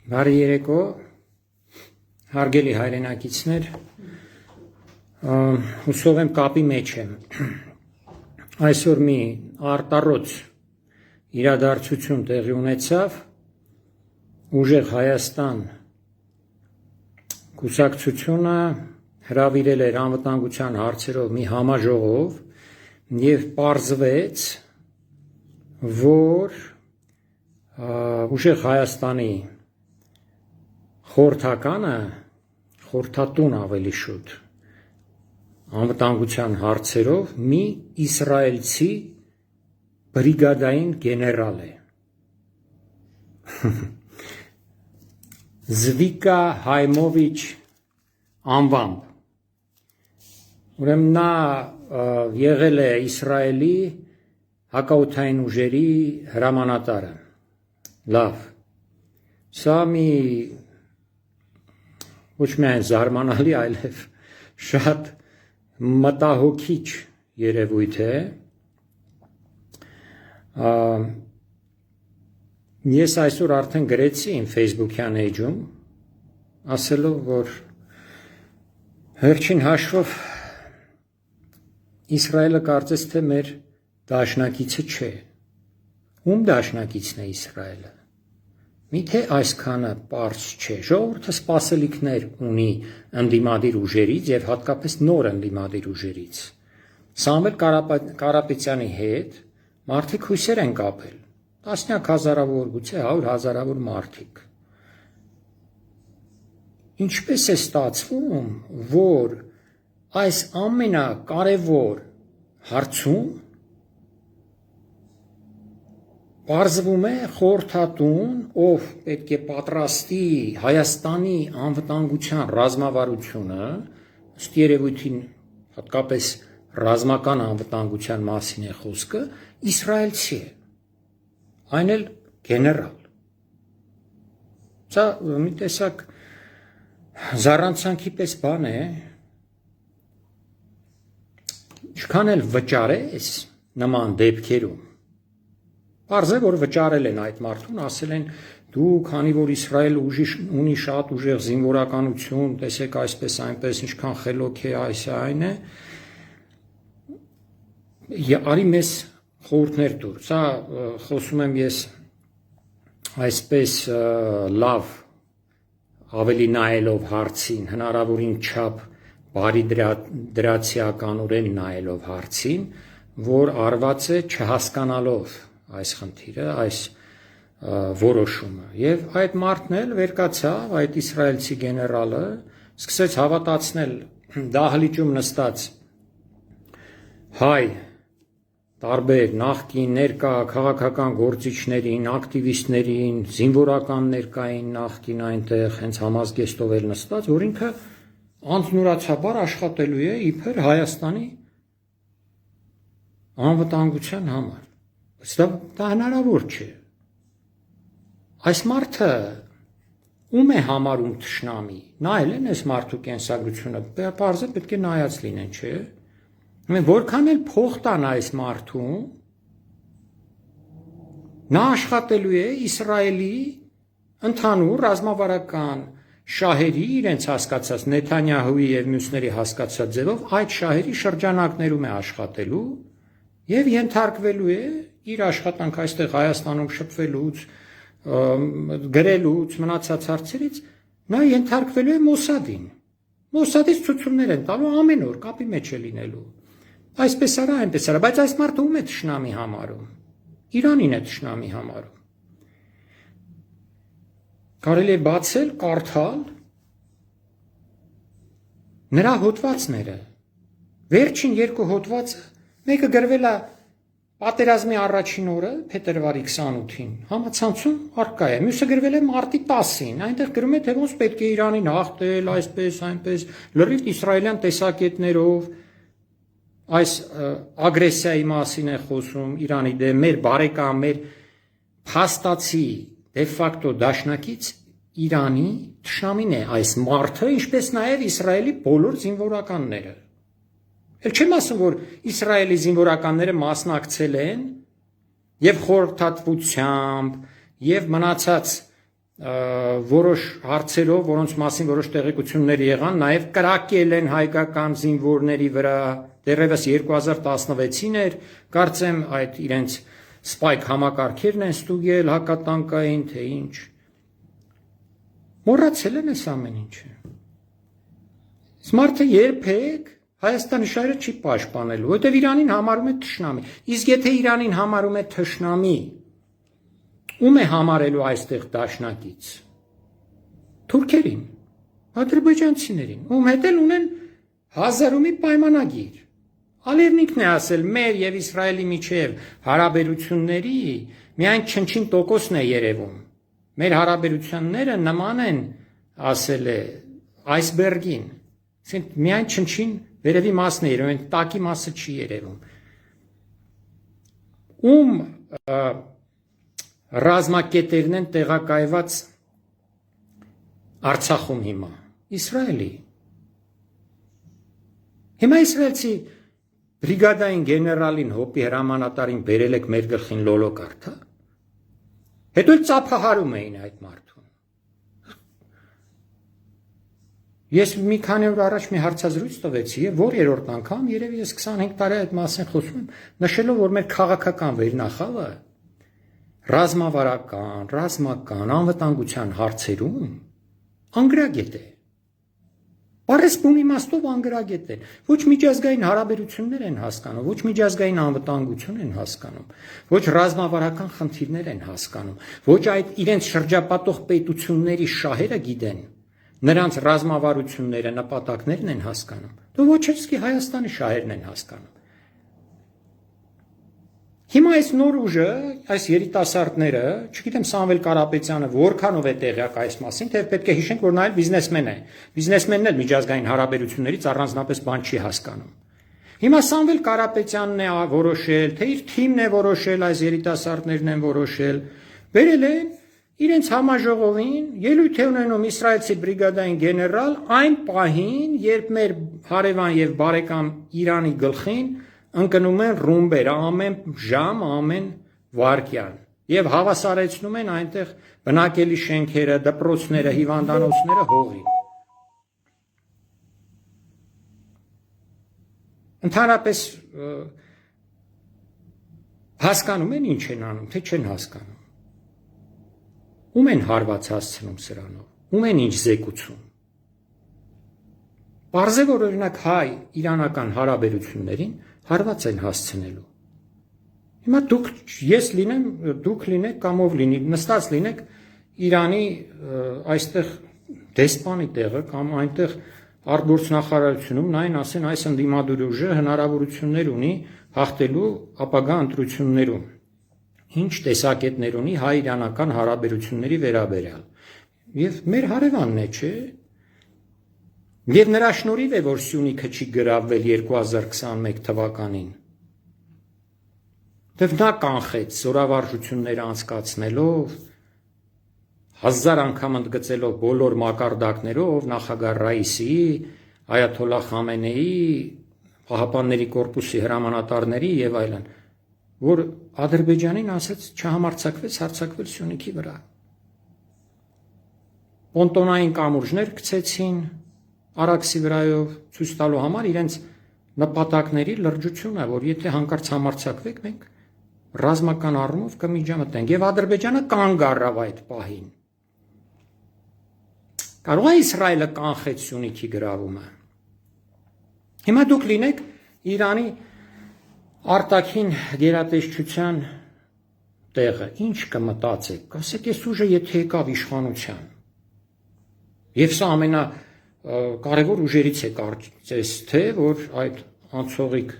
Բարի երեկո, հարգելի հայրենակիցներ, հուսով եմ կապի մեջ եմ։ Այսօր մի արտառոց իրադարձություն տեղի ունեցավ, ուժեղ Հայաստան կուսակցությունը հրավիրել էր անվտանգության հարցերով մի համաժողով և պարզվեց, որ ուժեղ Հայաստանի խորհրդատուն ավելի շուտ անվտանգության հարցերով մի իսրայելցի բրիգադային գեներալ է։ Զվիկա Հայմովիչ անվամբ։ Ուրեմն նա եղել է Իսրայելի հակաօդային ուժերի հրամանատարը։ Լավ։ Սա մի ոչ միայն զարմանալի, այլև շատ մտահոգիչ երևույթ է։ Ես այսօր արդեն գրեցի իմ Facebook-յան էջում, ասելով, որ վերջին հաշվով Իսրայելը կարծես թե մեր դաշնակիցը չէ։ Ում դաշնակիցն է Իսրայելը։ Միթե այսքանը պարզ չէ, ժողովուրդը սպասելիքներ ունի ընդդիմադիր ուժերից և հատկապես նոր ընդդիմադիր ուժերից։ Սամվել Կարապետյանի հետ մարդիկ հույսեր են կապել, տասնյակ հազարավոր, գուցե 100,000-ավոր մարդիկ։ Ինչպես է ստացվում, որ այս ամենակարևոր հարցում պարզվում է խորհրդատուն, ով պետք է պատրաստի Հայաստանի անվտանգության ռազմավարությունը, ըստ երևույթին հատկապես ռազմական անվտանգության մասին է խոսքը, իսրայելցի է, այն էլ գեներալ։ Սա մի տեսակ զառանցանքի պես բան է, ինչքան էլ վճարես նման դեպքերում, պարզ է, որ վճարել են այդ մարդուն, ասել են, դու, քանի որ Իսրայելը ունի շատ ուժեղ զինվորականություն, տեսեք այսպես, այնպես, ինչքան խելոք է, այս է, այն է, արի մեզ խորհուրդներ տուր։ Սա խոսում եմ ես այսպես լավ, ավելի նայելով հարցին, հնարավորին չափ բարի դրացիականորեն նայելով հարցին, որ արված է չհասկանալով այս խնդիրը, այս որոշումը։ Եվ այդ մարդն էլ վերկացավ, այդ իսրայելցի գեներալը, սկսեց հավատացնել դահլիճում նստած հայ տարբեր նախկին ներկա քաղաքական գործիչներին, ակտիվիստներին, զինվորականներ կային նախկին այնտեղ, հենց համազգեստով էլ նստած, որ ինքը անձնուրացաբար աշխատելու է իբր Հայաստանի անվտանգության համար։ Դա հնարավոր չէ։ Այս մարդը ում է համարում թշնամի, նայել են այս մարդու կենսագրությունը, պարզ է պետք է նայած լինեն, չէ։ Որքան էլ փող տան այս մարդուն, նա աշխատելու է Իսրայելի ընդհանուր ռազմավարական շահերի, իրենց հասկացած Նեթանյահուի և մյուսների հասկացած ձևով, այդ շահերի շրջանակներում է աշխատելու և ենթարկվելու է իր աշխատանք այստեղ Հայաստանում շփվելուց, գրելուց, մնացած հարցերից, նա ենթարկվելու է Մոսադին։ Մոսադից ցույցումներ են տալու ամեն օր, կապի մեջ է լինելու։ Այսպես արա, այնպես արա, բայց այս մարդը ում է թշնամի համարում։ Իրանին է թշնամի համարում։ Կարելի է բացել, կարդալ նրա հոդվածները։ Վերջին երկու հոդվածը, մեկը գրվել է պատերազմի առաջին օրը, փետրվարի 28-ին, համացանցում առկա է, մյուսը գրվել է մարտի 10-ին, այնտեղ գրում է, թե ոնց պետք է Իրանին հաղթել, այսպես, այնպես, լրիվ իսրայելյան տեսակետներով, այս ագրեսիայի մասին է խոսում Իրանի դեմ, մեր բարեկամ, մեր փաստացի դե ֆակտո դաշնակից Իրանի թշնամին է այս մարդը, ինչպես նաև Իսրայելի բոլոր զինվորականները։ Էլ չեմ ասում, որ Իսրայելի զինվորականները մասնակցել են և խորհրդատվությամբ, և մնացած որոշ հարցերով, որոնց մասին որոշ տեղեկություններ եղան, նաև կրակել են հայկական զինվորների վրա, դեռևս 2016-ին էր, կարծեմ այդ իրենց սպայք համակարգերն են ստուգել հակատանկային, թե ինչ։ Մոռացել են այս ամեն ինչը։ Մարդը երբեք Հայաստանի շահերը չի պաշտպանելու, որովհետև Իրանին համարում է թշնամի։ Իսկ եթե Իրանին համարում է թշնամի, ում է համարելու այստեղ դաշնակից։ Թուրքերին, ադրբեջանցիներին, ում հետ էլ ունեն 1000-ումի պայմանագիր։ Ալիևն ինքն է ասել, մեր եւ Իսրայելի միջև հարաբերությունների միայն չնչին տոկոսն է երևում։ Մեր հարաբերությունները նման են, ասել է, այսբերգին։ Ասենք միայն չնչին վերևի մասն է երևում, տակի մասը չի երևում։ Ում ռազմակետերն են տեղակայված Արցախում հիմա, Իսրայելի։ Հիմա իսրայելցի բրիգադային գեներալին հոպի հրամանատարին բերել եք մեր գլխին լոլոկ արթա։ Հետո էլ ծափահարում էին այդ մարդուն։ Ես մի քանի օր առաջ մի հարցազրույց տվեցի եւ որ երրորդ անգամ երևի ես 25 տարի այդ մասին խոսում եմ, նշելով որ մեր քաղաքական վերնախավը ռազմավարական, ռազմական, անվտանգության հարցերում անգրագետ է։ Բարես բուն իմաստով անգրագետ են։ Ոչ միջազգային հարաբերություններ են հասկանում, ոչ միջազգային անվտանգություն են հասկանում, ոչ ռազմավարական խնդիրներ են հասկանում, ոչ այդ իրենց շրջապատող պետությունների շահերը գիտեն, նրանց ռազմավարությունները, նպատակներն են հասկանում։ Դու ոչ էսկի Հայաստանի շահերն են հասկանում։ Հիմա այս նոր ուժը, այս երիտասարդները, չգիտեմ Սամվել Կարապետյանը որքանով է տեղյակ այս մասին, թե պետք է հիշենք, որ նա էլ բիզնեսմեն է։ Բիզնեսմենն էլ միջազգային հարաբերություններից առանձնապես բան չի հասկանում։ Հիմա Սամվել Կարապետյանն է որոշել, թե իր թիմն է որոշել, այս երիտասարդներն են որոշել, բերել են իրենց համաժողովին ելույթ է ունենում իսրայելցի բրիգադային գեներալ այն պահին, երբ մեր հարևան եւ բարեկամ Իրանի գլխին ընկնում են ռումբեր ամեն ժամ, ամեն վայրկյան եւ հավասարեցնում են այնտեղ բնակելի շենքերը, դպրոցները, հիվանդանոցները հողի։ Ընդհանրապես հասկանում են ինչ են անում, թե չեն հասկանում։ Ում են հարված հասցնում սրանով, ում են ինչ զեկուցում։ Պարզ է, որ օրինակ հայ-իրանական հարաբերություններին հարված են հասցնելու։ Հիմա ես լինեմ, դուք լինեք կամ ով լինի, նստած լինեք Իրանի այստեղ դեսպանի տեղը կամ այնտեղ արտգործնախարարությունում նայն ասեն այս ընդդիմադիր ուժը հնարավորություններ ունի հաղթելու ապագա ընտրություններում։ Ինչ տեսակետներ ունի հայ-իրանական հարաբերությունների վերաբերյալ։ Եվ մեր հարևանն է, չէ՞։ Եվ նրա շնորհիվ է, որ Սյունիքը չի գրավվել 2021 թվականին։ Դեռ նա կանխեց զորավարժությունները անցկացնելով, 1000 անգամ ընդգծելով բոլոր մակարդակներով նախագահ Ռայիսիի, Այաթոլլահ Խամենեիի, Պահապանների կորպուսի հրամանատարների եւ այլն, որ Ադրբեջանին ասաց չհամարձակվեց հարձակվել Սյունիքի վրա։ Պոնտոնային կամուրջներ գցեցին Արաքսի վրայով ցույց տալու համար իրենց նպատակների լրջությունը, որ եթե հանկարծ համարձակվեք, մենք ռազմական առումով կմիջամտենք եւ Ադրբեջանը կանգ առավ այդ պահին։ Կարող է Իսրայելը կանխեց Սյունիքի գրավումը։ Հիմա դուք լինեք Իրանի արտաքին գերատեսչության տեղը, ինչ կմտածեք, կասեք այս ուժը եթե եկավ իշխանության։ Եվ սա ամենակարևոր ուժերից է կարծես թե, որ այդ անցողիկ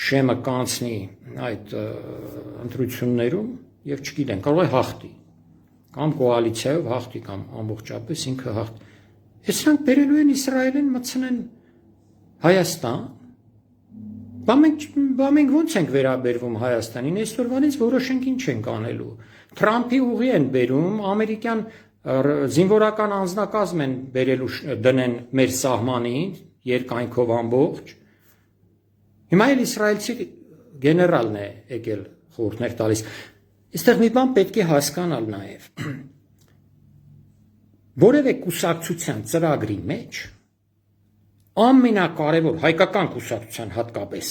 շեմը կանցնի այդ ընտրություններում եւ չգիտեն, կարող է հաղթի կամ կոալիցիայով հաղթի կամ ամբողջապես ինքը հաղթի։ Այս նրանք բերելու են Իսրայելին մտցնեն Հայաստան։ Բա մենք ո՞նց ենք վերաբերվում Հայաստանին, այսօրվանից որոշենք ինչ ենք անելու։ Թրամփի ուղի են բերում, ամերիկյան զինվորական անձնակազմ են բերելու դնեն մեր սահմանին, երկայնքով ամբողջ։ Հիմա էլ իսրայելցի գեներալն է եկել խորհուրդներ տալիս։ Այստեղ մի բան պետք է հասկանալ նաև։ որևէ կուսակցության ծրագրի մեջ ամենակարևոր հայկական կուսակցության հատկապես,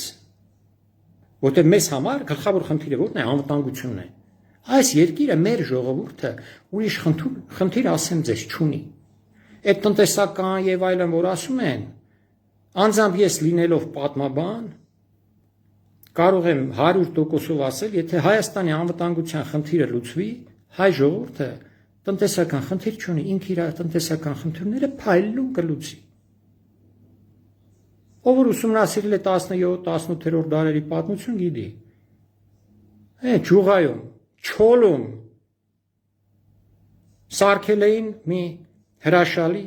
որտեղ մեզ համար գլխավոր խնդիրը որն է, անվտանգությունն է։ Այս երկիրը մեր ժողովուրդը ուրիշ խնդիր ասեմ ձեզ չունի։ Այդ տնտեսական եւ այլն որ ասում են, անձամբ ես լինելով պատմաբան կարող եմ 100%-ով ասել, եթե Հայաստանի անվտանգության խնդիրը լուծվի, հայ ժողովուրդը տնտեսական խնդիր չունի, ինքը իր տնտեսական խնդիրները փայլուն կլուծի։ Ով որ ուսումնասիրել է 17-18-րդ դարերի պատմություն գիտի։ Ջուղայում, Չոլում սարքել էին մի հրաշալի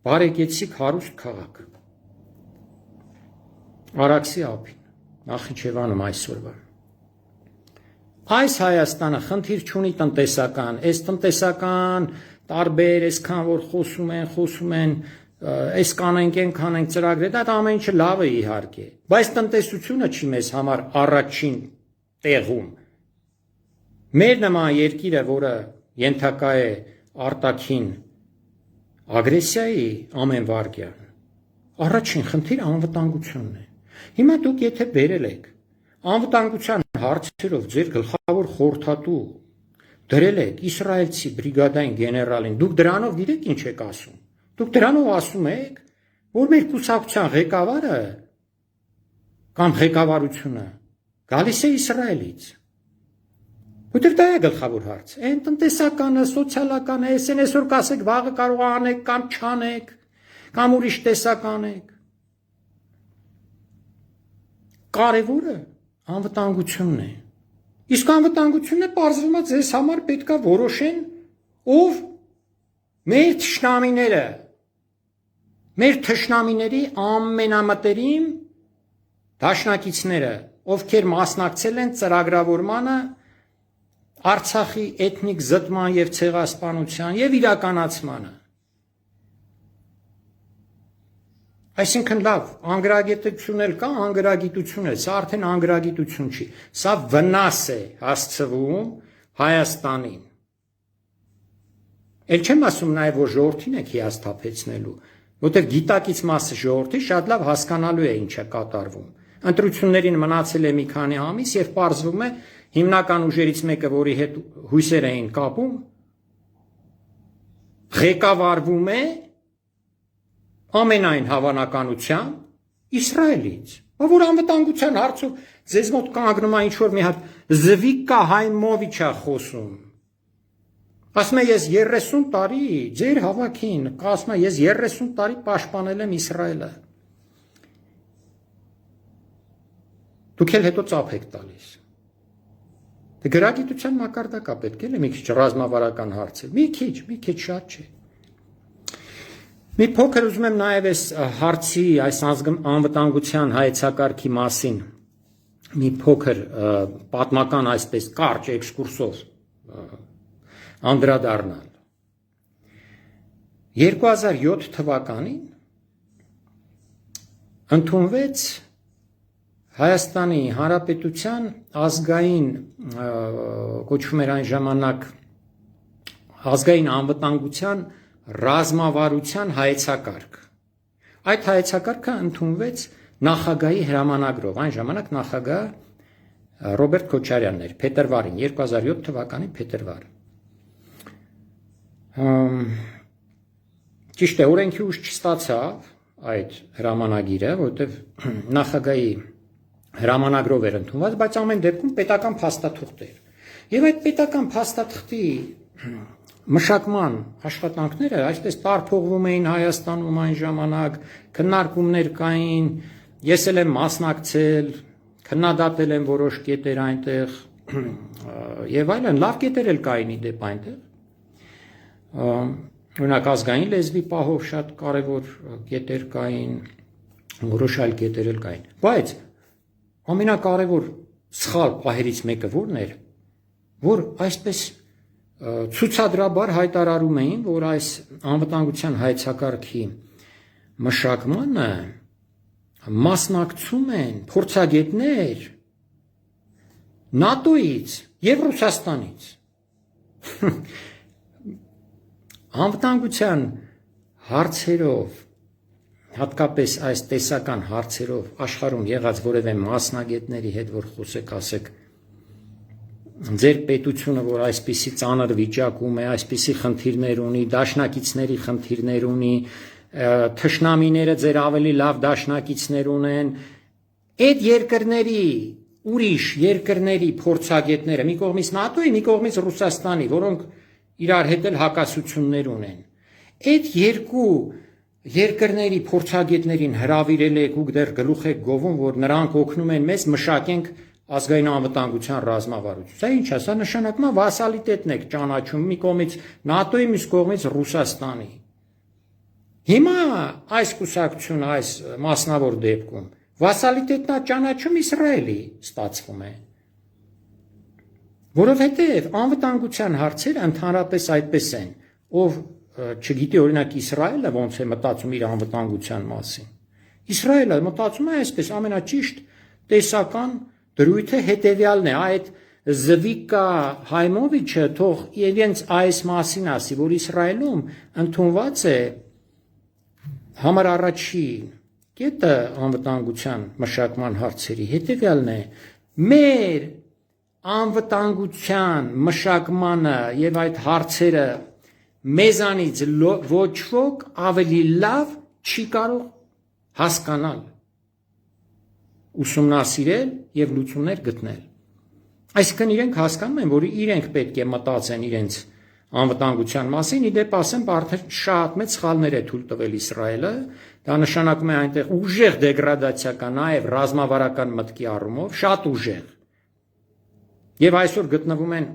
բարեկեցիկ հարուստ քաղաք։ Արաքսի ափին, Նախիջևանում այսօրվա։ Այս Հայաստանը խնդիր չունի տնտեսական, այս տնտեսական տարբեր, այսքան որ խոսում են, այս կանենք, այնքան ծրագրեր, դա ամեն ինչը լավ է իհարկե, բայց տնտեսությունը չի մեզ համար առաջին տեղում։ Մեր նման երկիրը, որը ենթակա է արտաքին ագրեսիայի ամեն վայրկյան, առաջին խնդիրը անվտանգությունն է։ Հիմա դուք եթե բերել եք անվտանգության հարցերով ձեր գլխավոր խորհրդատու դրել եք իսրայելցի բրիգադային գեներալին, դուք դրանով գիտեք ինչ եք ասում։ Դուք դրանով ասում եք, որ մեր կուսակցության ղեկավարը կամ ղեկավարությունը գալիս է Իսրայելից։ Որտեղ դա է գլխավոր հարցը։ Այն տնտեսականը, սոցիալականը, այսօր կասեք վաղը կարող անեք կամ չանեք, կամ ուրիշ տեսակ անեք։ Կարևորը անվտանգությունն է։ Իսկ անվտանգությունն է պարզվում է ձեզ համար պետքա որոշեն ով մեր թշնամիները, մեր թշնամիների ամենամտերիմ դաշնակիցները, ովքեր մասնակցել են ծրագրավորմանը Արցախի էթնիկ զտման եւ ցեղասպանության եւ իրականացմանը։ Այսինքն լավ, անգրագիտություն էլ կա, անգրագիտություն է, սա արդեն անգրագիտություն չի, սա վնաս է հասցվում Հայաստանին։ Էլ չեմ ասում նաև, որ ժողովրդին եք հիասթափեցնելու, որտեղ գիտակից մասը ժողովրդի շատ լավ հասկանալու է ինչ է կատարվում։ Ընտրություններին մնացել է մի քանի ամիս եւ պարզվում է հիմնական ուժերից մեկը, որի հետ հույսեր էին կապում, ղեկավարվում է ամենայն հավանականությամբ Իսրայելից։ Որ անվտանգության հարցով ձեզ մոտ կանգնում է ինչ-որ մի հատ Զվիկա Հայմովիչա խոսում։ Ասում է ես 30 տարի ձեր հավաքին, ասում է ես 30 տարի պաշտպանել եմ Իսրայելը։ Դուք էլ հետո ծափ եք տալիս։ Դե գրագիտության մակարդակա պետք է մի քիչ ռազմավարական հարցեր, մի քիչ շատ չէ։ Մի փոքր ուզում եմ նաև այս հարցի, այս անվտանգության հայեցակարգի մասին մի փոքր պատմական այսպես կարճ էքսկուրսով անդրադառնալ։ 2007 թվականին ընդունվեց Հայաստանի Հանրապետության ազգային կոչվում էր այն ժամանակ ազգային անվտանգության ռազմավարության հայեցակարգ։ Այդ հայեցակարգը ընդունվեց նախագահի հրամանագրով, այն ժամանակ նախագահ Ռոբերտ Քոչարյանն էր, փետրվարին, 2007 թվականի փետրվար։ Ճիշտ է, օրենքի ուժ չստացավ այդ հրամանագիրը, որտեղ նախագահի հրամանագրով էր ընդունված, բայց ամեն դեպքում պետական փաստաթուղթ էր։ Եվ այդ պետական փաստաթղթի մշակման աշխատանքները այսպես տարփողվում էին Հայաստանում այն ժամանակ, քննարկումներ կային, ես էլ եմ մասնակցել, քննադատել եմ որոշ կետեր այնտեղ եւ այլն, լավ կետեր էլ կային իդեպ այնտեղ։ Օրինակ ազգային լեզվի պահով շատ կարևոր կետեր կային, որոշ այլ կետեր էլ կային։ Բայց ամենակարևոր սխալ պահերից մեկը որն էր, որ այսպես ցուցադրաբար հայտարարում էին, որ այս անվտանգության հայեցակարգի մշակմանը մասնակցում են փորձագետներ ՆԱՏՕ-ից եւ Ռուսաստանից։ Անվտանգության հարցերով, հատկապես այս տեսական հարցերով աշխարհում եղած որևէ մասնագետների հետ որ խոսեք, ասեք ձեր պետությունը, որ այսպիսի ծանր վիճակում է, այսպիսի խնդիրներ ունի, դաշնակիցների խնդիրներ ունի, թշնամիները ձեր ավելի լավ դաշնակիցներ ունեն, այդ երկրների, ուրիշ երկրների փորձագետները, մի կողմից ՆԱՏՕ-ի, մի կողմից Ռուսաստանի, որոնք իրար հետ էլ հակասություններ ունեն, այդ երկու երկրների փորձագետներին հրավիրել եք ու դեռ գլուխ եք գովում, որ նրանք օգնում են մեզ մշակենք ազգային անվտանգության ռազմավարություն։ Սա ինչ է, սա նշանակում է վասալիտետն եք ճանաչում մի կողմից ՆԱՏՕ-ի, մյուս կողմից Ռուսաստանի։ Հիմա այս կուսակցությունը, այս մասնավոր դեպքում վասալիտետն է ճանաչում Իսրայելի ստացվում է։ Որովհետև անվտանգության հարցերը ընդհանրապես այդպես են, ով չգիտի օրինակ Իսրայելը ոնց է մտածում իր անվտանգության մասին։ Իսրայելը մտածում է այսպես ամենաճիշտ տեսական դրույթը հետևյալն է, այդ Զվիկա Հայմովիչը թող իրենց այս մասին ասի, որ Իսրայելում ընդունված է համար առաջին կետը անվտանգության մշակման հարցերի հետևյալն է, մեր անվտանգության մշակմանը եւ այդ հարցերը մեզանից ոչ ոք ավելի լավ չի կարող հասկանալ, ուսումնասիրել եւ լուծումներ գտնել։ Այսինքն իրենք հասկանում են, որ իրենք պետք է մտածեն իրենց անվտանգության մասին, իդեպ ասեմ, արդեն շատ մեծ սխալներ է թույլ տվել Իսրայելը, դա նշանակում է այնտեղ ուժեղ դեգրադացիա կա նաեւ ռազմավարական մտքի առումով, շատ ուժեղ։ Եվ այսօր գտնվում են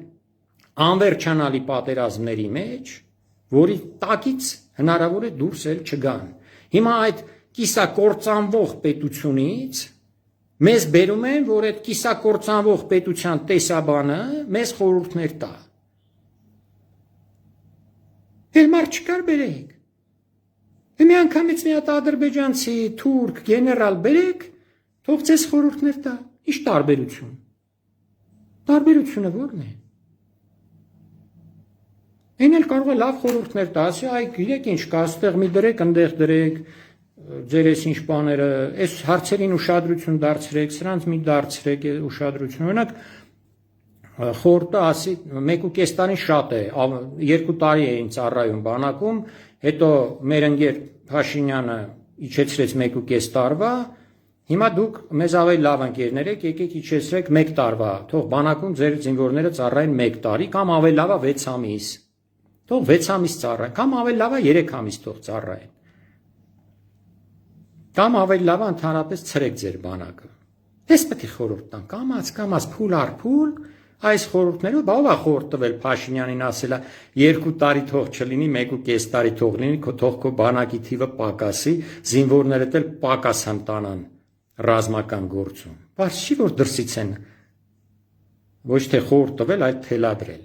անվերջանալի պատերազմների մեջ, որի տակից հնարավոր է դուրս էլ չգան։ Հիմա այդ կիսակործանվող պետությունից մեզ բերում են, որ այդ կիսակործանվող պետության տեսաբանը մեզ խորհուրդներ տա։ Էլ մարդ չկար բերեք։ Մի անգամից մի հատ ադրբեջանցի, թուրք, գեներալ բերեք, թող ձեզ խորհուրդներ տա։ Ինչ տարբերություն։ Տարբերությունը ո՞րն է։ Այն էլ կարող է լավ խորհուրդներ տա, ասի, այ գիտեք ինչ կա, այստեղ մի դրեք, այնտեղ դրեք, ձեր էս ինչ բաները, այս հարցերին ուշադրություն դարձրեք, սրանց մի դարձրեք ուշադրություն։ Օրինակ խորհուրդը ասի 1.5 տարին շատ է, 2 տարի է ինձ ծառայում բանակում, հետո մեր ընկեր Փաշինյանը իջեցրեց 1.5 տարվա, հիմա դուք մեզ ավելի լավ ընկերներ եք, եկեք իջեցրեք 1 տարվա, թող բանակում ձեր զինվորները ծառայեն 1 տարի, կամ ավելի լավ է 6 ամիս, թող 6 ամիս ծառայեն, կամ ավելի լավ է 3 ամիս թող ծառայեն, կամ ավելի լավ է ընդհանրապես ցրեք ձեր բանակը։ Դες պետք է խորհուրդ տան, կամաց փուլ առ փուլ, այս խորհուրդներով բավա խորհուրդ տվել Փաշինյանին ասելա 2 տարի թող չլինի, 1.5 տարի թող լինի, թող քո բանակի թիվը պակասի, զինվորներդ էլ պակաս հմտանան ռազմական գործում։ Բայց չի որ դրսից են ոչ թե խորհուրդ տվել, այլ թելադրել։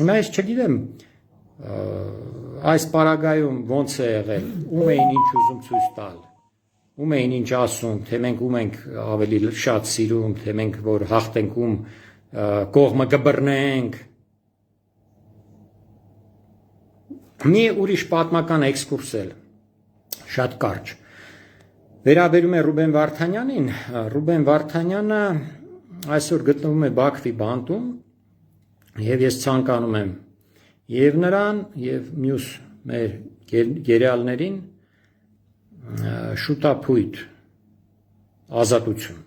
Հիմա ես չգիտեմ այս պարագայում ոնց է եղել, ում էին ինչ ուզում ցույց տալ, ում էին ինչ ասում, թե մենք ում ենք ավելի շատ սիրում, թե մենք որ հաղթենք ում կողմը կբռնենք։ Մի ուրիշ պատմական էքսկուրսել, շատ կարճ։ Վերաբերում է Ռուբեն Վարդանյանին, Ռուբեն Վարդանյանը այսօր գտնվում է Բաքվի բանտում, եւ ես ցանկանում եմ եւ նրան, եւ մյուս մեր գերեալներին շուտապույտ ազատություն,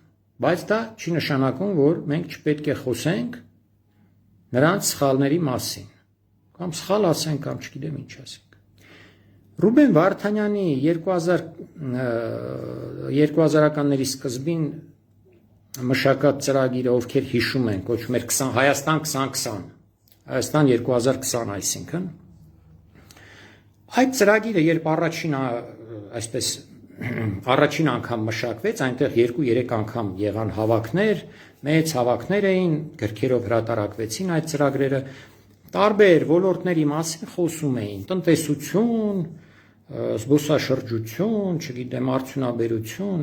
բայց դա չի նշանակում, որ մենք չպետք է խոսենք նրանց սխալների մասին, կամ սխալ ասենք, կամ չգիտեմ ինչ ասենք։ Ռուբեն Վարդանյանի 2000-ականների սկզբին մշակած ծրագիրը, ովքեր հիշում են, կոչվում էր Հայաստան 2020, Հայաստան 2020, այսինքն այդ ծրագիրը երբ առաջին անգամ մշակվեց, այնտեղ 2-3 անգամ եղան հավաքներ, մեծ հավաքներ էին, գրքերով հրատարակվեցին այդ ծրագրերը, տարբեր ոլորտների մասին խոսում էին, տնտեսություն, զբոսաշրջություն, չգիտեմ, արդյունաբերություն,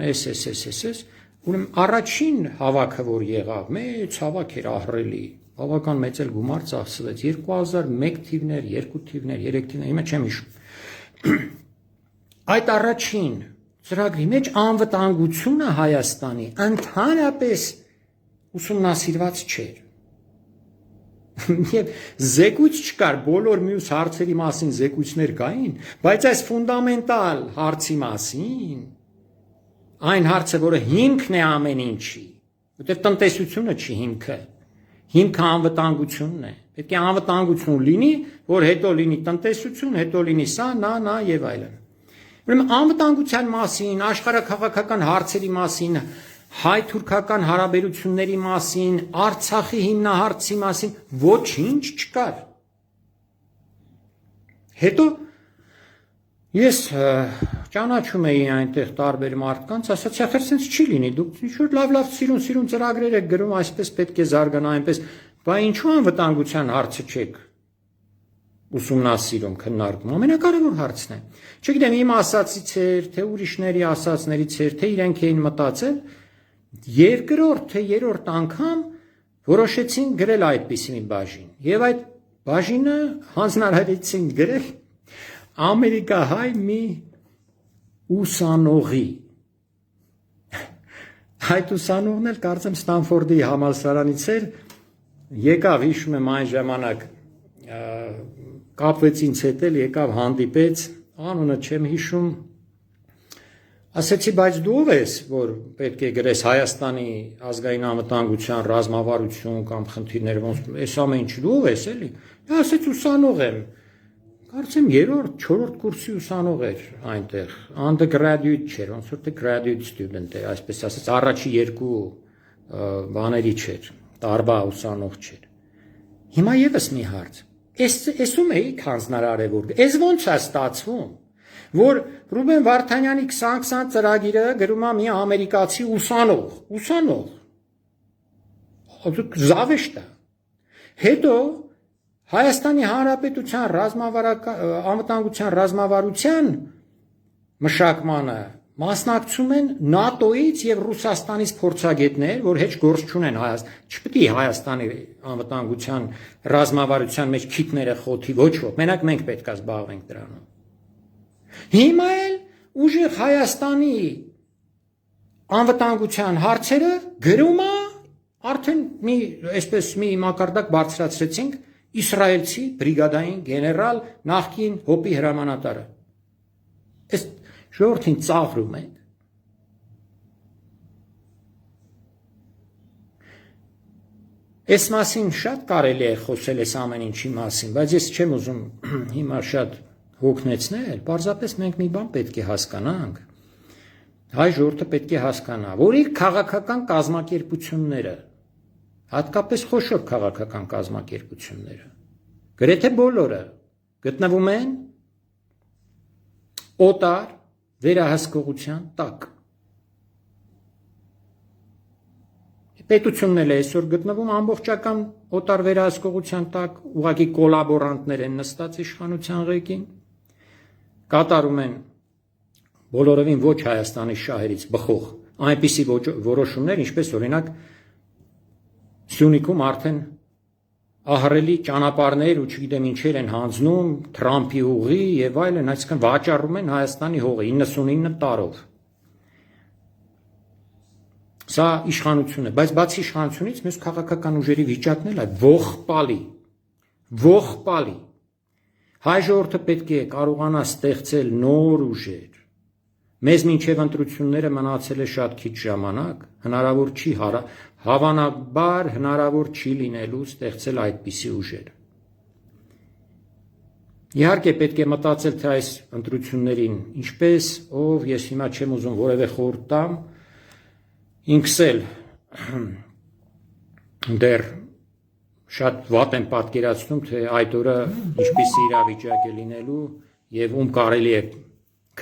ուրեմն առաջին հավաքը, որ եղավ, մեծ հավաք էր ահռելի, բավական մեծ էլ գումար ծախսվեց, 2001 թիվներ, 2 թիվներ, 3 թիվներ, հիմա չեմ հիշում։ Այդ առաջին ծրագրի մեջ անվտանգությունը Հայաստանի ընդհանրապես ուսումնասիրված չէր։ Եվ զեկույց չկար, բոլոր մյուս հարցերի մասին զեկույցներ կային, բայց այս ֆունդամենտալ հարցի մասին, այն հարցը, որը հիմքն է ամեն ինչի, որտեղ տնտեսությունը չի հիմքը, հիմքը անվտանգությունն է, պետք է անվտանգություն լինի, որ հետո լինի տնտեսություն, հետո լինի սա, նա եւ այլն։ Ուրեմն անվտանգության մասին, աշխարհաքաղաքական հարցերի մասին, հայ-թուրքական հարաբերությունների մասին, Արցախի հիմնահարցի մասին ոչինչ չկար։ Հետո ես ճանաչում էի այնտեղ տարբեր մարդկանց, ասացի, ախր sense չի լինի, դուք ինչ-որ լավ սիրուն ծրագրեր եք գրում, այսպես պետք է զարգանա, այնպես, բա ինչու անվտանգության հարցը չեք ուսումնասիրում, քննարկում, ամենակարևոր հարցն է։ Չգիտեմ, իմ ասածից էր, թե ուրիշների ասածներից էր, թե իրենք էին մտածել, երկրորդ թե երրորդ անգամ որոշեցին գրել այդպիսի մի բաժին։ Եվ այդ բաժինը հանձնարարեցին գրել ամերիկահայ մի ուսանողի։ Այդ ուսանողն էլ կարծեմ Ստանֆորդի համալսարանից էր, եկավ, հիշում եմ այն ժամանակ կապվեց ինձ հետ էլ, եկավ հանդիպեց, անունը չեմ հիշում, ասեցի, բայց դու ով ես, որ պետք է գրես Հայաստանի ազգային անվտանգության ռազմավարություն կամ խնդիրներ ոնց, այս ամեն ինչ դու ով ես էլի։ Ասեց ուսանող եմ, կարծեմ 3-րդ, 4-րդ կուրսի ուսանող էր այնտեղ, undergraduate չէր, ոնց որ թե graduate student է, այսպես ասած, առաջի 2 բաների չէր, տարբա ուսանող չէր։ Հիմա եւս մի հարց, Էսում էի հանձնարարել, ես ոնց է ստացվում, որ Ռուբեն Վարդանյանի 2020 ծրագիրը գրում է մի ամերիկացի ուսանող, զավեշտ է, հետո Հայաստանի Հանրապետության անվտանգության ռազմավարության մշակմանը մասնակցում են ՆԱՏՕ-ից եւ Ռուսաստանից փորձագետներ, որ հեչ գործ չունեն չպետք է Հայաստանի անվտանգության ռազմավարության մեջ քիթները խոթի ոչ ոք, մենակ մենք պետք է զբաղվենք դրանով։ Հիմա էլ ուժեղ Հայաստանի անվտանգության հարցերը գրում է արդեն մի մակարդակ բարձրացրեցինք իսրայելցի բրիգադային գեներալ նախկին ՀՕՊ-ի հրամանատարը։ Այս ժողովրդին ծաղրում ենք։ Այս մասին շատ կարելի է խոսել այս ամեն ինչի մասին, բայց ես չեմ ուզում հիմա շատ հոգնեցնել, պարզապես մենք մի բան պետք է հասկանանք։ Հայ ժողովուրդը պետք է հասկանա, որ իր քաղաքական կազմակերպությունները, հատկապես խոշոր քաղաքական կազմակերպությունները, գրեթե բոլորը գտնվում են օտար վերահսկողության տակ։ Պետությունն էլ է այսօր գտնվում ամբողջական օտար վերահսկողության տակ, ուղղակի կոլաբորանտներ են նստած իշխանության ղեկին, կատարում են բոլորովին ոչ Հայաստանի շահերից բխող այնպիսի որոշումներ, ինչպես օրինակ Սյունիքում արդեն ահռելի ճանապարհներ ու չգիտեմ ինչեր են հանձնում Թրամփի ուղի եւ այլն, այսինքն վաճառում են Հայաստանի հողը 99 տարով։ Սա իշխանություն է, բայց բացի իշխանությունից մյուս քաղաքական ուժերի վիճակն էլ է ողբալի։ Հայ ժողովուրդը պետք է կարողանա ստեղծել նոր ուժեր։ Մեզ մինչև ընտրությունները մնացել է շատ քիչ ժամանակ, հավանաբար հնարավոր չի լինելու ստեղծել այդպիսի ուժեր։ Իհարկե պետք է մտածել, թե այս ընտրություններին ինչպես, ով, ես հիմա չեմ ուզում որևէ խորհուրդ տամ, ինքս էլ դեռ շատ վատ եմ պատկերացնում, թե այդ օրը ինչպիսի իրավիճակ է լինելու եւ ում կարելի է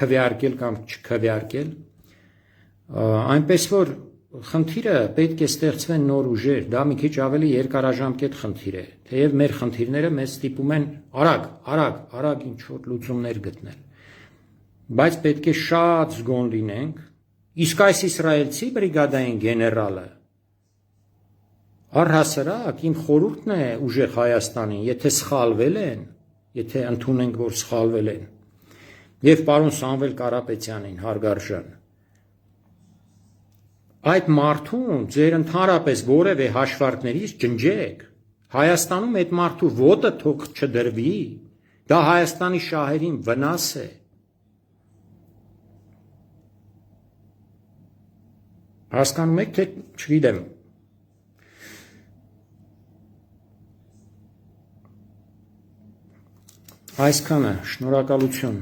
քվեարկել կամ չքվեարկել, այնպես որ խնդիրը պետք է ստեղծվեն նոր ուժեր, դա մի քիչ ավելի երկարաժամկետ խնդիր է, թեև մեր խնդիրները մեզ ստիպում են արագ ինչ-որ լուծումներ գտնել, բայց պետք է շատ զգոն լինենք, իսկ այս իսրայելցի բրիգադային գեներալը Առհասարակ իմ խորհուրդն է ուժեղ Հայաստանին, եթե սխալվել են, եթե ընդունենք, որ սխալվել են, եւ պարոն Սամվել Կարապետյանին հարգարժան, այդ մարդուն ձեր ընդհանրապես որևէ հաշվարկներից ջնջեք, Հայաստանում այդ մարդու ոտը թող չդրվի, դա Հայաստանի շահերին վնաս է։ Հասկանում եք, թե չգիտեմ։ Այսքանը, շնորհակալություն։